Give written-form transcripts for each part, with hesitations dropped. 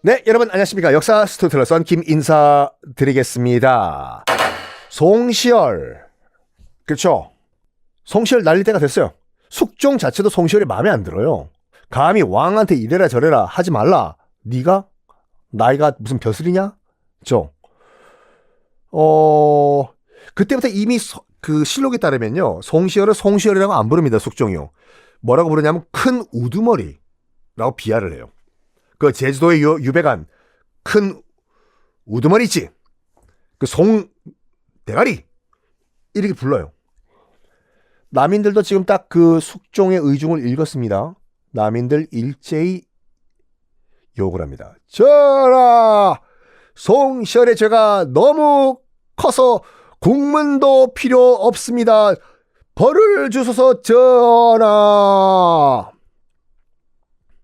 네, 여러분 안녕하십니까. 역사 스토리텔러 썬킴 인사드리겠습니다. 송시열, 그렇죠? 송시열 날릴 때가 됐어요. 숙종 자체도 송시열이 마음에 안 들어요. 감히 왕한테 이래라 저래라 하지 말라. 네가 나이가 무슨 벼슬이냐? 그때부터 이미 그 실록에 따르면요, 송시열을 송시열이라고 안 부릅니다. 숙종이요. 뭐라고 부르냐면 큰 우두머리라고 비하를 해요. 그 제주도의 유배간 큰 우두머리 있지? 그 송 대가리 이렇게 불러요. 남인들도 지금 딱 그 숙종의 의중을 읽었습니다. 남인들 일제히 욕을 합니다. 전하, 송시열의 죄가 너무 커서 국문도 필요 없습니다. 벌을 주소서 전하.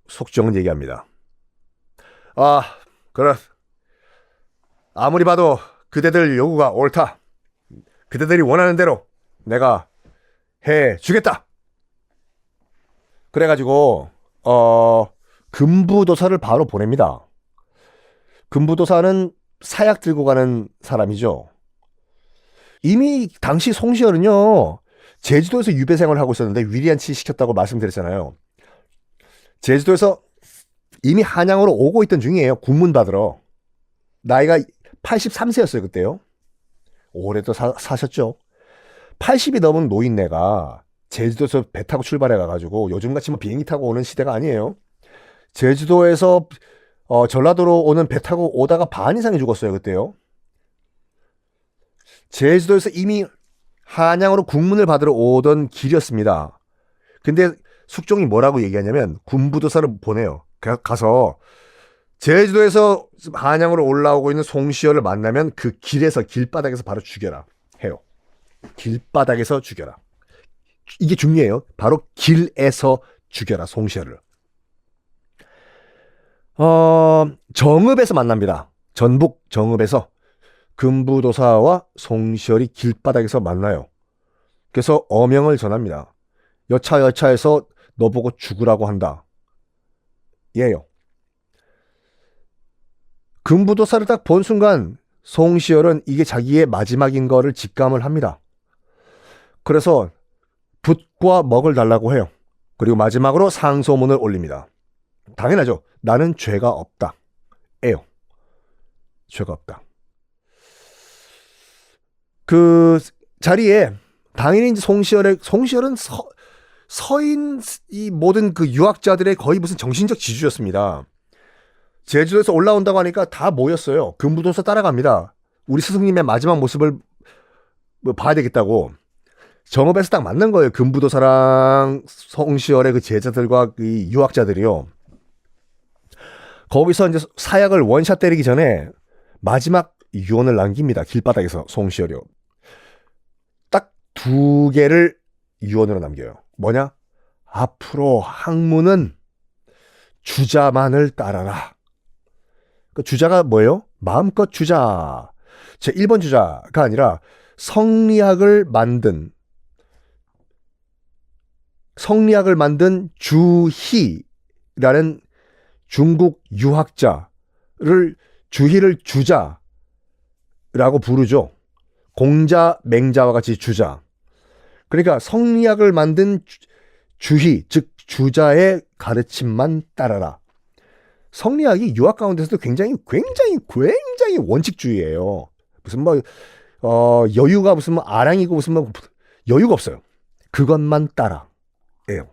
숙종은 얘기합니다. 아, 그래. 아무리 봐도 그대들 요구가 옳다. 그대들이 원하는 대로 내가 해주겠다. 그래가지고 금부도사를 바로 보냅니다. 금부도사는 사약 들고 가는 사람이죠. 이미 당시 송시열은요, 제주도에서 유배 생활을 하고 있었는데 위리안치 시켰다고 말씀드렸잖아요. 제주도에서 이미 한양으로 오고 있던 중이에요. 군문 받으러. 나이가 83세였어요 그때요. 오래 또 사셨죠. 80이 넘은 노인네가 제주도에서 배 타고 출발해 가가지고 요즘같이 뭐 비행기 타고 오는 시대가 아니에요. 제주도에서 전라도로 오는 배 타고 오다가 반 이상이 죽었어요 그때요. 제주도에서 이미 한양으로 국문을 받으러 오던 길이었습니다. 근데 숙종이 뭐라고 얘기하냐면 군부도사를 보내요. 가서 제주도에서 한양으로 올라오고 있는 송시열을 만나면 그 길에서 길바닥에서 바로 죽여라 해요. 길바닥에서 죽여라. 이게 중요해요. 바로 길에서 죽여라 송시열을. 정읍에서 만납니다. 전북 정읍에서 금부도사와 송시열이 길바닥에서 만나요. 그래서 어명을 전합니다. 여차여차해서 너보고 죽으라고 한다. 예요. 금부도사를 딱 본 순간 송시열은 이게 자기의 마지막인 거를 직감을 합니다. 그래서 붓과 먹을 달라고 해요. 그리고 마지막으로 상소문을 올립니다. 당연하죠. 나는 죄가 없다. 에요. 죄가 없다. 그 자리에 당연히 송시열은 서인 이 모든 그 유학자들의 거의 무슨 정신적 지주였습니다. 제주도에서 올라온다고 하니까 다 모였어요. 금부도사 따라갑니다. 우리 스승님의 마지막 모습을 봐야 되겠다고. 정읍에서 딱 만난 거예요. 금부도사랑 송시열의 그 제자들과 그 유학자들이요. 거기서 이제 사약을 원샷 때리기 전에 마지막 유언을 남깁니다. 길바닥에서 송시열이요. 딱 2개를 유언으로 남겨요. 뭐냐? 앞으로 학문은 주자만을 따라라. 그 주자가 뭐예요? 마음껏 주자. 제 1번 주자가 아니라 성리학을 만든 주희라는 중국 유학자를 주희를 주자라고 부르죠. 공자, 맹자와 같이 주자. 그러니까 성리학을 만든 주희, 즉 주자의 가르침만 따라라. 성리학이 유학 가운데서도 굉장히 원칙주의예요. 무슨 여유가 무슨 아랑이고 무슨 여유가 없어요. 그것만 따라예요.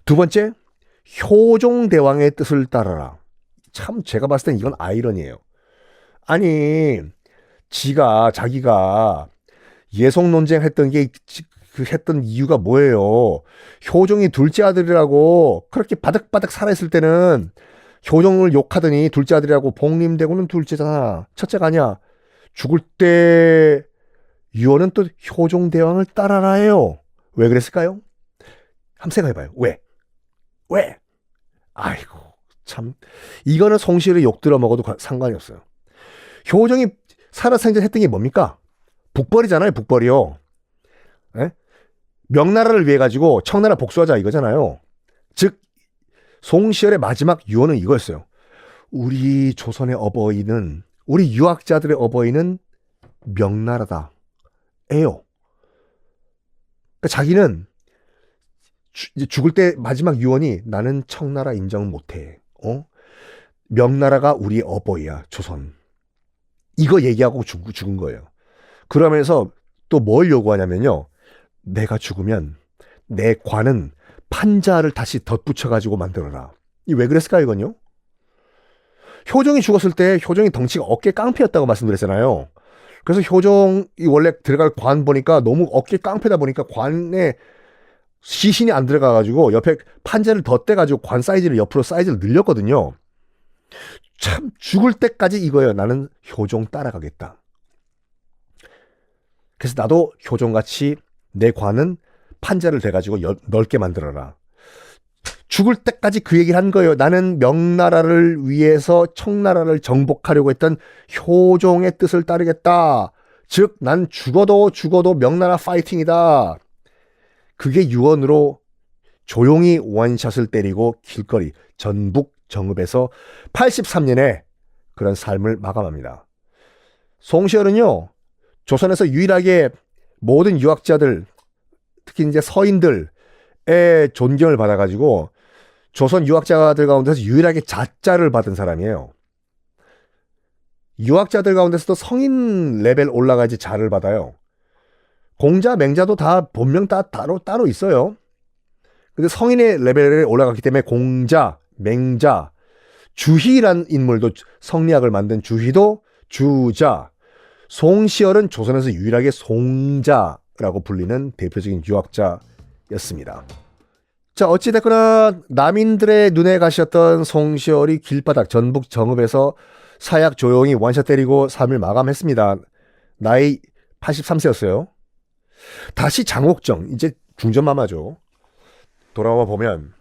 2번째, 효종대왕의 뜻을 따라라. 참 제가 봤을 땐 이건 아이러니예요. 아니 자기가 예속 논쟁했던 게 했던 이유가 뭐예요? 효종이 둘째 아들이라고 그렇게 바득바득 살아있을 때는 효종을 욕하더니 둘째 아들이라고 복림되고는 둘째잖아. 첫째가 아니야. 죽을 때 유언은 또 효종대왕을 따라라 해요. 왜 그랬을까요? 한번 생각해봐요. 왜? 아이고 참, 이거는 송시열이 욕 들어먹어도 상관이 없어요. 효종이 살아생전했던 게 뭡니까? 북벌이잖아요. 북벌이요. 에? 명나라를 위해 가지고 청나라 복수하자 이거잖아요. 즉 송시열의 마지막 유언은 이거였어요. 우리 조선의 어버이는, 우리 유학자들의 어버이는 명나라다. 에요. 그러니까 자기는 이제 죽을 때 마지막 유언이 나는 청나라 인정 못해. 명나라가 우리 어버이야, 조선. 이거 얘기하고 죽은 거예요. 그러면서 또 뭘 요구하냐면요. 내가 죽으면 내 관은 판자를 다시 덧붙여가지고 만들어라. 이 왜 그랬을까 이건요? 효종이 죽었을 때 효종이 덩치가 어깨 깡패였다고 말씀드렸잖아요. 그래서 효종이 원래 들어갈 관 보니까 너무 어깨 깡패다 보니까 관에 시신이 안 들어가가지고 옆에 판자를 덧대가지고 관 사이즈를 옆으로 사이즈를 늘렸거든요. 참 죽을 때까지 이거예요. 나는 효종 따라가겠다. 그래서 나도 효종같이 내 관은 판자를 대가지고 넓게 만들어라. 죽을 때까지 그 얘기를 한 거예요. 나는 명나라를 위해서 청나라를 정복하려고 했던 효종의 뜻을 따르겠다. 즉, 난 죽어도 명나라 파이팅이다. 그게 유언으로 조용히 원샷을 때리고 길거리 전북 정읍에서 83년에 그런 삶을 마감합니다. 송시열은요, 조선에서 유일하게 모든 유학자들, 특히 이제 서인들의 존경을 받아가지고 조선 유학자들 가운데서 유일하게 자자를 받은 사람이에요. 유학자들 가운데서도 성인 레벨 올라가야지 자를 받아요. 공자, 맹자도 다 본명 따로 있어요. 근데 성인의 레벨에 올라갔기 때문에 공자, 맹자, 주희라는 인물도 성리학을 만든 주희도 주자, 송시열은 조선에서 유일하게 송자라고 불리는 대표적인 유학자였습니다. 자, 어찌됐거나 남인들의 눈에 가셨던 송시열이 길바닥 전북 정읍에서 사약 조용히 원샷 때리고 삶을 마감했습니다. 나이 83세였어요. 다시 장옥정, 이제 중전마마죠. 돌아와 보면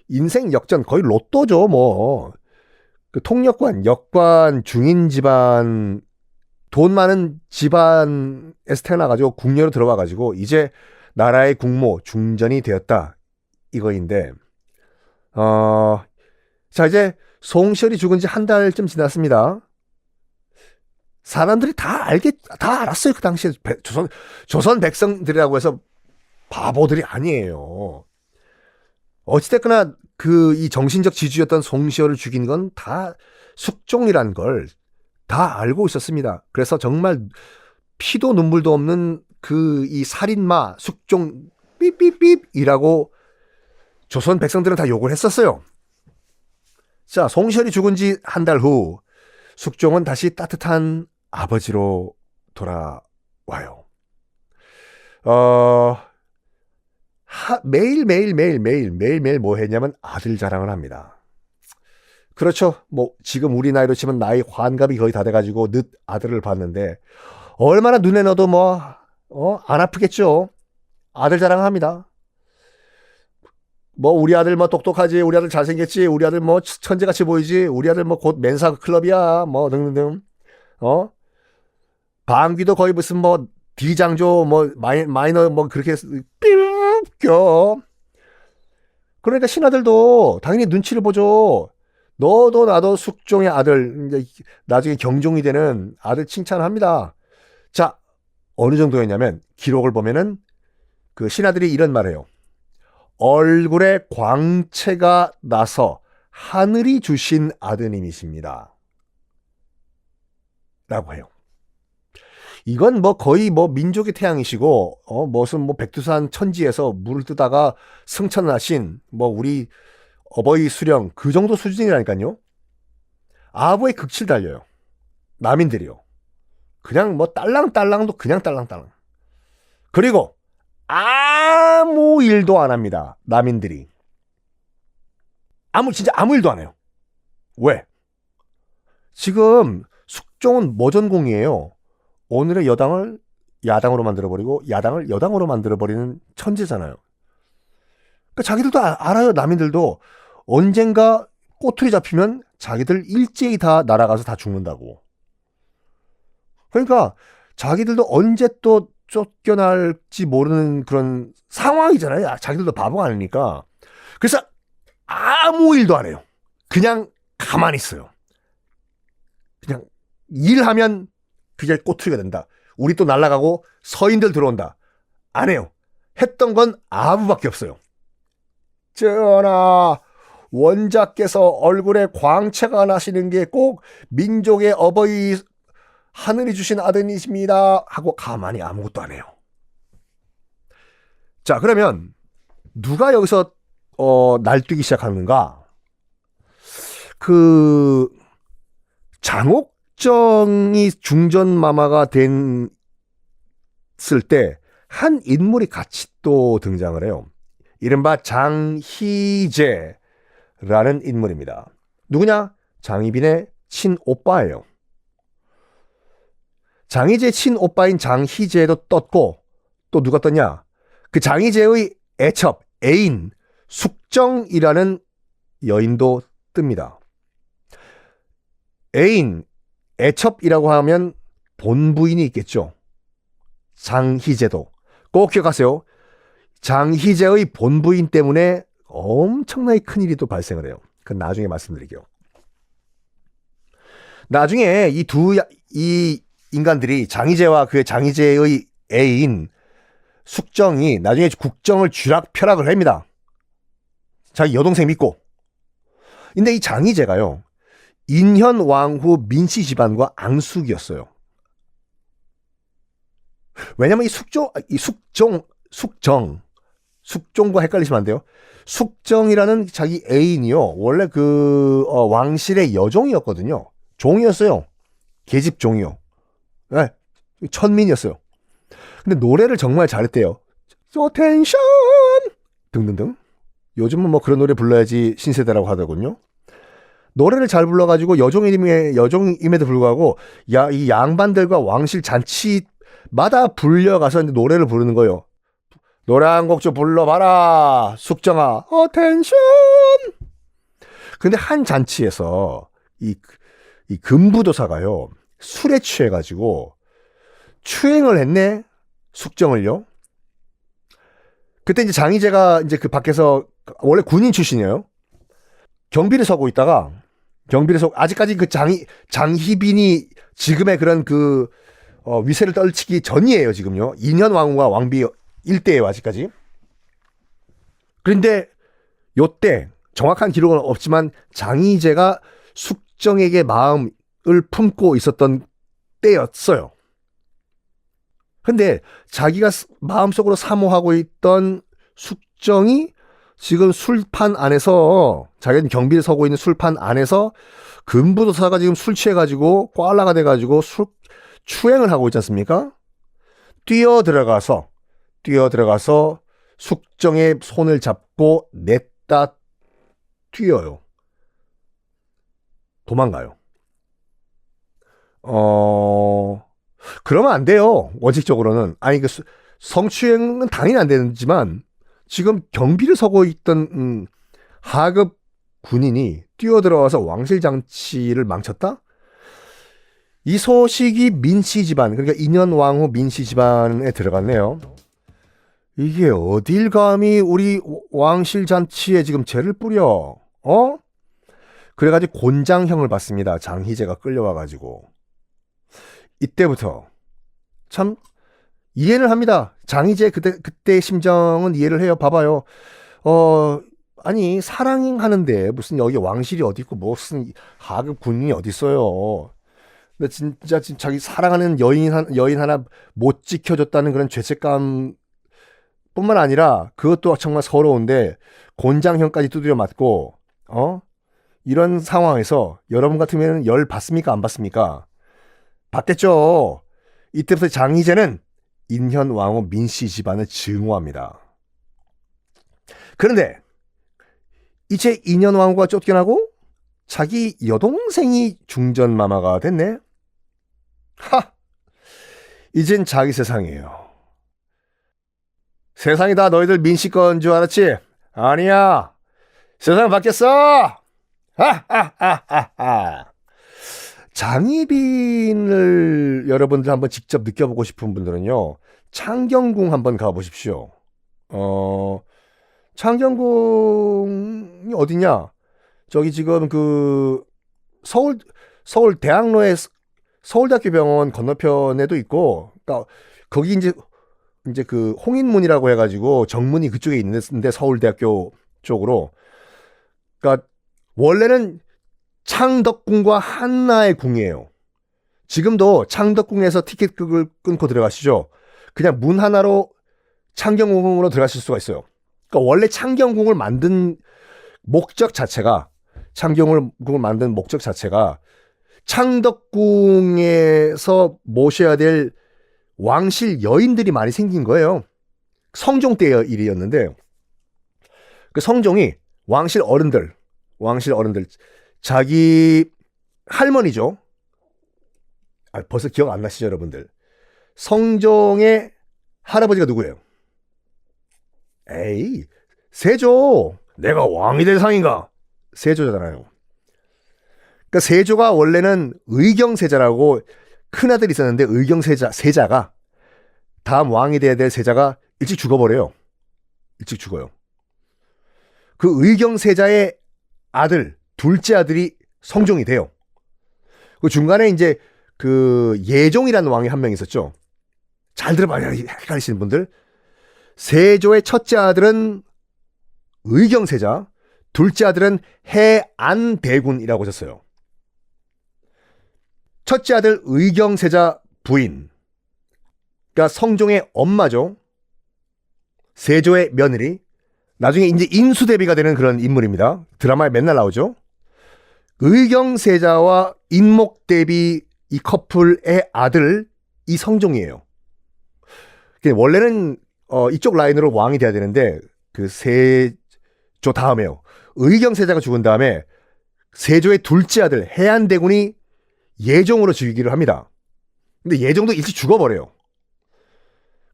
인생 역전 거의 로또죠. 뭐 그 통역관, 역관, 중인 집안, 돈 많은 집안에서 태어나가지고 궁녀로 들어와가지고 이제 나라의 국모 중전이 되었다 이거인데, 자, 이제 송시열이 죽은 지 한 달쯤 지났습니다. 사람들이 다 알았어요. 그 당시에 조선 백성들이라고 해서 바보들이 아니에요. 어찌됐거나 이 정신적 지주였던 송시열을 죽인 건 다 숙종이란 걸 다 알고 있었습니다. 그래서 정말 피도 눈물도 없는 이 살인마 숙종 삐삐삐이라고 조선 백성들은 다 욕을 했었어요. 자, 송시열이 죽은 지 한 달 후 숙종은 다시 따뜻한 아버지로 돌아와요. 매일 뭐 했냐면 아들 자랑을 합니다. 그렇죠. 뭐 지금 우리 나이로 치면 나이 환갑이 거의 다 돼가지고 늦 아들을 봤는데 얼마나 눈에 넣어도 안 아프겠죠. 아들 자랑합니다. 뭐 우리 아들 뭐 똑똑하지, 우리 아들 잘생겼지, 우리 아들 뭐 천재같이 보이지, 우리 아들 뭐 곧 멘사 클럽이야, 뭐 등등등. 방귀도 거의 무슨 뭐 D장조 뭐 마이너 뭐 그렇게 삐껴. 그러니까 신하들도 당연히 눈치를 보죠. 너도 나도 숙종의 아들, 이제 나중에 경종이 되는 아들 칭찬합니다. 자, 어느 정도였냐면 기록을 보면은 그 신하들이 이런 말해요. 얼굴에 광채가 나서 하늘이 주신 아드님이십니다. 라고 해요. 이건 뭐 거의 뭐 민족의 태양이시고, 무슨 뭐 백두산 천지에서 물을 뜨다가 승천하신 뭐 우리 어버이 수령 그 정도 수준이라니까요. 아부의 극치를 달려요. 남인들이요. 그냥 뭐 딸랑딸랑도 그냥 딸랑딸랑. 그리고 아무 일도 안 합니다. 남인들이. 진짜 아무 일도 안 해요. 왜? 지금 숙종은 뭐 전공이에요? 오늘의 여당을 야당으로 만들어버리고 야당을 여당으로 만들어버리는 천재잖아요. 그러니까 자기들도 알아요. 남인들도 언젠가 꼬투리 잡히면 자기들 일제히 다 날아가서 다 죽는다고. 그러니까 자기들도 언제 또 쫓겨날지 모르는 그런 상황이잖아요. 자기들도 바보가 아니니까. 그래서 아무 일도 안 해요. 그냥 가만히 있어요. 그냥 일하면 그게 꼬투리가 된다. 우리 또 날아가고 서인들 들어온다. 안 해요. 했던 건 아부밖에 없어요. 전하, 원자께서 얼굴에 광채가 나시는 게 꼭 민족의 어버이 하늘이 주신 아드님이십니다 하고 가만히 아무것도 안 해요. 자, 그러면 누가 여기서 날뛰기 시작하는가? 그 장옥정이 중전마마가 됐을 때 한 인물이 같이 또 등장을 해요. 이른바 장희재라는 인물입니다. 누구냐? 장희빈의 친오빠예요. 장희재의 친오빠인 장희재도 떴고 또 누가 떴냐? 그 장희재의 애첩, 애인 숙정이라는 여인도 뜹니다. 애인, 애첩이라고 하면 본부인이 있겠죠. 장희재도. 꼭 기억하세요. 장희재의 본부인 때문에 엄청나게 큰일이 또 발생을 해요. 그건 나중에 말씀드릴게요. 나중에 이 인간들이 장희재와 그 장희재의 애인 숙정이 나중에 국정을 쥐락펴락을 합니다. 자기 여동생 믿고. 근데 이 장희재가요, 인현왕후 민씨 집안과 앙숙이었어요. 왜냐면 숙종과 헷갈리시면 안 돼요. 숙정이라는 자기 애인이요, 원래 그 왕실의 여종이었거든요. 종이었어요. 계집 종이요. 네, 천민이었어요. 근데 노래를 정말 잘했대요. So tension 등등등. 요즘은 뭐 그런 노래 불러야지 신세대라고 하더군요. 노래를 잘 불러가지고 여종임에도 불구하고 이 양반들과 왕실 잔치마다 불려가서 노래를 부르는 거예요. 노래 한 곡 좀 불러봐라 숙정아. 텐션. 근데 한 잔치에서 이 금부도사가요, 술에 취해가지고 추행을 했네, 숙정을요. 그때 이제 장희재가 이제 그 밖에서, 원래 군인 출신이에요. 경비를 서고 있다가, 아직까지 그 장희빈이 지금의 그런 그 위세를 떨치기 전이에요, 지금요. 인현왕후와 왕비 일대예요, 아직까지. 그런데 요때 정확한 기록은 없지만 장희재가 숙정에게 마음을 품고 있었던 때였어요. 근데 자기가 마음속으로 사모하고 있던 숙정이 지금 술판 안에서, 자기는 경비를 서고 있는 술판 안에서 금부도사가 지금 술 취해가지고 꽐라가 돼가지고 추행을 하고 있지 않습니까? 뛰어 들어가서 숙정의 손을 잡고 냈다 뛰어요. 도망가요. 그러면 안 돼요. 원칙적으로는. 아니, 그 성추행은 당연히 안 되지만 지금 경비를 서고 있던 하급 군인이 뛰어들어와서 왕실 장치를 망쳤다? 이 소식이 민씨 집안, 그러니까 인현왕후 민씨 집안에 들어갔네요. 이게 어딜 감히 우리 왕실 잔치에 지금 죄를 뿌려? 그래가지고 곤장형을 받습니다. 장희재가 끌려와가지고. 이때부터 참 이해를 합니다. 장희재 그때 심정은 이해를 해요. 봐봐요. 아니, 사랑하는데 무슨 여기 왕실이 어디 있고 무슨 하급 군인이 어디 있어요. 근데 진짜 자기 사랑하는 여인 하나 못 지켜줬다는 그런 죄책감 뿐만 아니라 그것도 정말 서러운데 곤장형까지 두드려 맞고, 이런 상황에서 여러분 같으면 열 받습니까? 안 받습니까? 받겠죠. 이때부터 장희재는 인현왕후 민씨 집안을 증오합니다. 그런데 이제 인현왕후가 쫓겨나고 자기 여동생이 중전마마가 됐네. 이젠 자기 세상이에요. 세상이 다 너희들 민씨 건 줄 알았지? 아니야. 세상 바뀌었어. 장희빈을 여러분들 한번 직접 느껴보고 싶은 분들은요, 창경궁 한번 가보십시오. 창경궁이 어디냐? 저기 지금 그 서울 서울 대학로에 서울대학교 병원 건너편에도 있고, 그러니까 거기 이제 그 홍인문이라고 해가지고 정문이 그쪽에 있는데 서울대학교 쪽으로. 그러니까 원래는 창덕궁과 한나의 궁이에요. 지금도 창덕궁에서 티켓 끊고 들어가시죠. 그냥 문 하나로 창경궁으로 들어가실 수가 있어요. 그러니까 원래 창경궁을 만든 목적 자체가 창경궁을 만든 목적 자체가 창덕궁에서 모셔야 될 왕실 여인들이 많이 생긴 거예요. 성종 때의 일이었는데 그 성종이 왕실 어른들 자기 할머니죠. 벌써 기억 안 나시죠, 여러분들? 성종의 할아버지가 누구예요? 에이, 세조. 내가 왕이 될 상인가? 세조잖아요. 그러니까 세조가 원래는 의경세자라고 큰아들이 있었는데 세자가 다음 왕이 돼야 될 세자가 일찍 죽어버려요. 일찍 죽어요. 그 의경세자의 아들, 둘째 아들이 성종이 돼요. 그 중간에 이제 그 예종이라는 왕이 한 명 있었죠. 잘 들어봐요, 헷갈리시는 분들. 세조의 첫째 아들은 의경세자, 둘째 아들은 해안대군이라고 하셨어요. 첫째 아들 의경세자 부인, 그러니까 성종의 엄마죠. 세조의 며느리. 나중에 이제 인수대비가 되는 그런 인물입니다. 드라마에 맨날 나오죠. 의경세자와 인목대비 이 커플의 아들 이 성종이에요. 원래는 이쪽 라인으로 왕이 돼야 되는데 그 세조 다음에요. 의경세자가 죽은 다음에 세조의 둘째 아들 해안대군이 예종으로 즉위를 합니다. 근데 예종도 일찍 죽어버려요.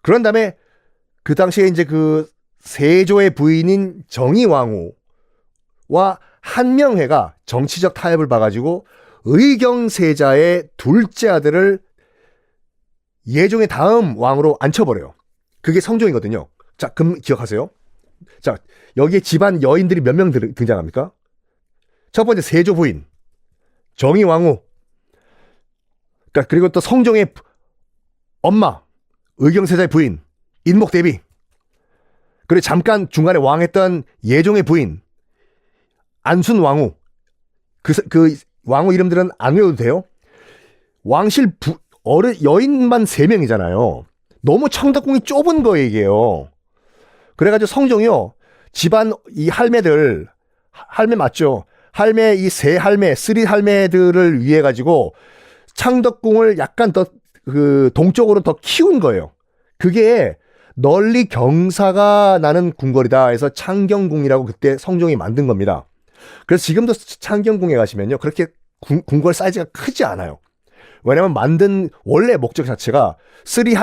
그런 다음에 그 당시에 이제 그 세조의 부인인 정의왕후와 한명회가 정치적 타협을 봐가지고 의경세자의 둘째 아들을 예종의 다음 왕으로 앉혀버려요. 그게 성종이거든요. 자, 그럼 기억하세요. 자, 여기에 집안 여인들이 몇 명 등장합니까? 첫 번째 세조 부인, 정의왕후. 그러니까 그리고 또 성종의 엄마, 의경세자의 부인, 인목대비. 그리고 잠깐 중간에 왕했던 예종의 부인, 안순왕후. 그 왕후 이름들은 안 외워도 돼요. 왕실 여인만 3명이잖아요. 너무 창덕궁이 좁은 거예요, 이게요. 그래가지고 성종이요, 집안 이 할매 맞죠? 할매, 이 세 할매, 3 할매들을 위해 가지고 창덕궁을 약간 더 그 동쪽으로 더 키운 거예요. 그게 널리 경사가 나는 궁궐이다 해서 창경궁이라고 그때 성종이 만든 겁니다. 그래서 지금도 창경궁에 가시면요, 그렇게 궁궐 사이즈가 크지 않아요. 왜냐면 만든 원래 목적 자체가 3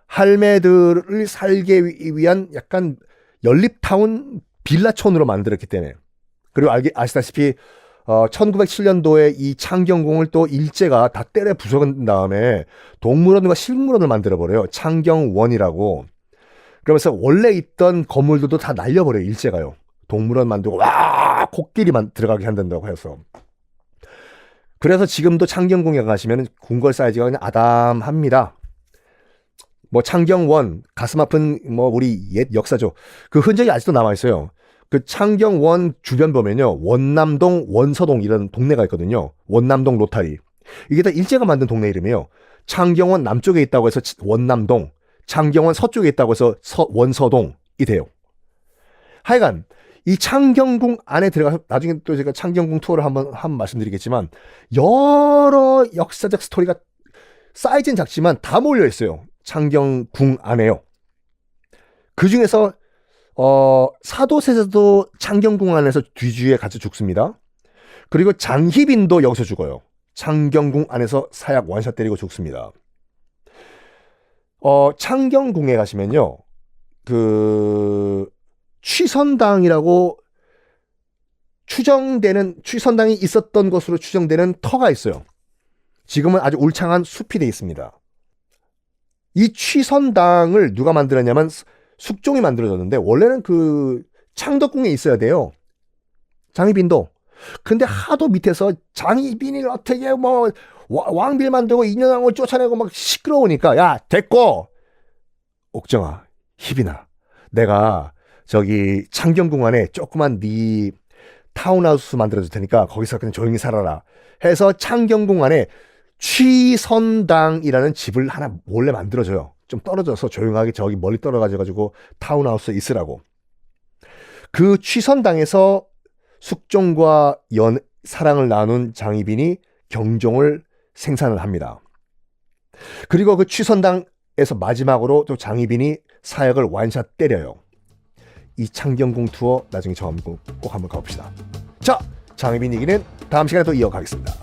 할매들을 살게 위한 약간 연립타운 빌라촌으로 만들었기 때문에. 그리고 아시다시피 1907년도에 이 창경궁을 또 일제가 다 때려 부숴간 다음에 동물원과 식물원을 만들어버려요. 창경원이라고. 그러면서 원래 있던 건물들도 다 날려버려요, 일제가요. 동물원 만들고 와 코끼리 들어가게 한다고 해서. 그래서 지금도 창경궁에 가시면 궁궐 사이즈가 그냥 아담합니다. 뭐 창경원, 가슴 아픈 뭐 우리 옛 역사죠. 그 흔적이 아직도 남아 있어요. 그 창경원 주변 보면요, 원남동, 원서동 이런 동네가 있거든요. 원남동 로타리. 이게 다 일제가 만든 동네 이름이에요. 창경원 남쪽에 있다고 해서 원남동, 창경원 서쪽에 있다고 해서 원서동이 돼요. 하여간 이 창경궁 안에 들어가서 나중에 또 제가 창경궁 투어를 한번 말씀드리겠지만 여러 역사적 스토리가 사이즈는 작지만 다 몰려 있어요. 창경궁 안에요. 그 중에서 사도세자도 창경궁 안에서 뒤주에 같이 죽습니다. 그리고 장희빈도 여기서 죽어요. 창경궁 안에서 사약 원샷 때리고 죽습니다. 창경궁에 가시면요, 그 취선당이라고 취선당이 있었던 것으로 추정되는 터가 있어요. 지금은 아주 울창한 숲이 되어 있습니다. 이 취선당을 누가 만들었냐면 숙종이 만들어졌는데 원래는 그 창덕궁에 있어야 돼요. 장희빈도. 근데 하도 밑에서 장희빈이 어떻게 뭐 왕빌 만들고 인연왕을 쫓아내고 막 시끄러우니까 야 됐고 옥정아 희빈아 내가 저기 창경궁 안에 조그만 네 타운하우스 만들어줄 테니까 거기서 그냥 조용히 살아라 해서 창경궁 안에 취선당이라는 집을 하나 몰래 만들어줘요. 좀 떨어져서 조용하게 저기 멀리 떨어가지고 타운하우스에 있으라고. 그 취선당에서 숙종과 사랑을 나눈 장희빈이 경종을 생산을 합니다. 그리고 그 취선당에서 마지막으로 또 장희빈이 사역을 완샷 때려요. 이 창경궁 투어 나중에 저 꼭 한번 가봅시다. 자, 장희빈 얘기는 다음 시간에 또 이어가겠습니다.